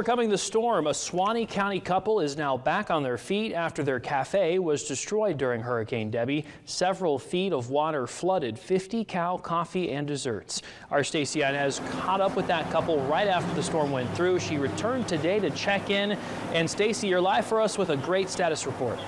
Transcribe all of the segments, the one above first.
Overcoming the storm, a Suwannee County couple is now back on their feet after their cafe was destroyed during Hurricane Debby. Several feet of water flooded 50 Cal coffee and desserts. Our Stacey Inez caught up with that couple right after the storm went through. She returned today to check in. And Stacey, you're live for us with a great status report.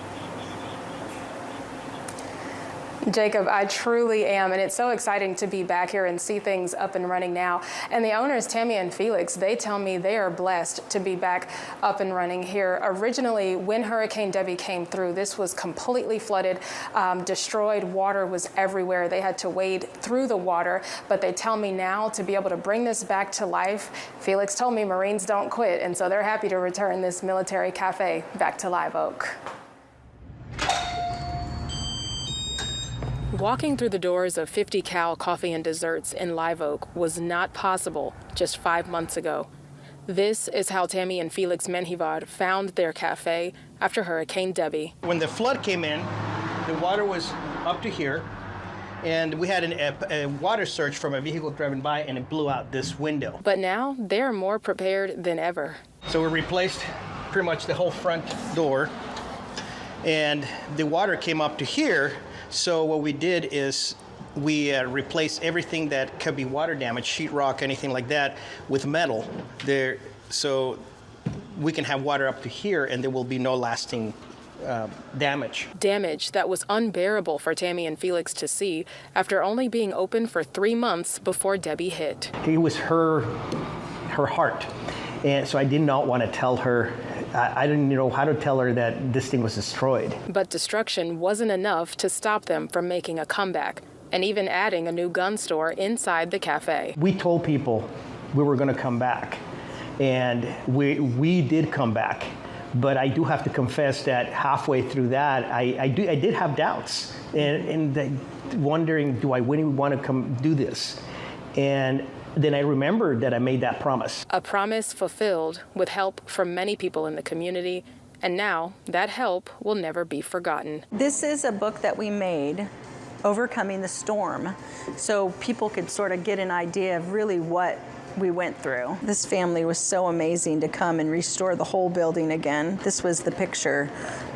Jacob, I truly am, and it's so exciting to be back here and see things up and running now. And the owners, Tammy and Felix, they tell me they are blessed to be back up and running here. Originally, when Hurricane Debby came through, this was completely flooded, destroyed. Water was everywhere. They had to wade through the water, but they tell me now to be able to bring this back to life. Felix told me Marines don't quit, and so they're happy to return this military cafe back to Live Oak. Walking through the doors of 50 Cal Coffee and Desserts in Live Oak was not possible just 5 months ago. This is how Tammy and Felix Menjivar found their cafe after Hurricane Debby. When the flood came in, the water was up to here, and we had a water surge from a vehicle driving by, and it blew out this window. But now they're more prepared than ever. So we replaced pretty much the whole front door, and the water came up to here. So what we did is we replaced everything that could be water damage, sheetrock, anything like that, with metal there, so we can have water up to here and there will be no lasting damage. Damage that was unbearable for Tammy and Felix to see after only being open for 3 months before Debby hit. It was her heart, and so I did not want to tell her. I didn't know how to tell her that this thing was destroyed. But destruction wasn't enough to stop them from making a comeback and even adding a new gun store inside the cafe. We told people we were going to come back, and we did come back. But I do have to confess that halfway through that, I did have doubts and wondering, do I really want to come do this? And then I remembered that I made that promise. A promise fulfilled with help from many people in the community, and now that help will never be forgotten. This is a book that we made, Overcoming the Storm, so people could sort of get an idea of really what we went through. This family was so amazing to come and restore the whole building again. This was the picture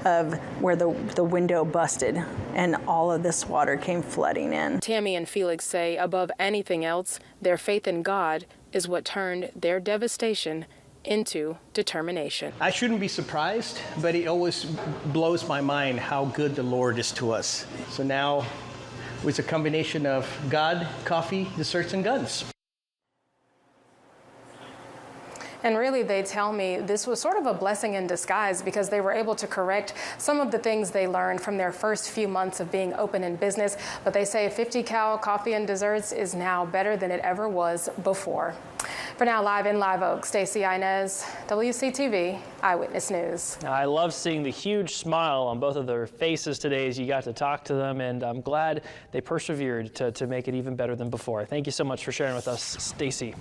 of where the window busted and all of this water came flooding in. Tammy and Felix say above anything else, their faith in God is what turned their devastation into determination. I shouldn't be surprised, but it always blows my mind how good the Lord is to us. So now it's a combination of God, coffee, desserts, and guns. And really, they tell me this was sort of a blessing in disguise because they were able to correct some of the things they learned from their first few months of being open in business. But they say 50 Cal Coffee and Desserts is now better than it ever was before. For now, live in Live Oak, Stacey Inez, WCTV Eyewitness News. I love seeing the huge smile on both of their faces today as you got to talk to them, and I'm glad they persevered to make it even better than before. Thank you so much for sharing with us, Stacey.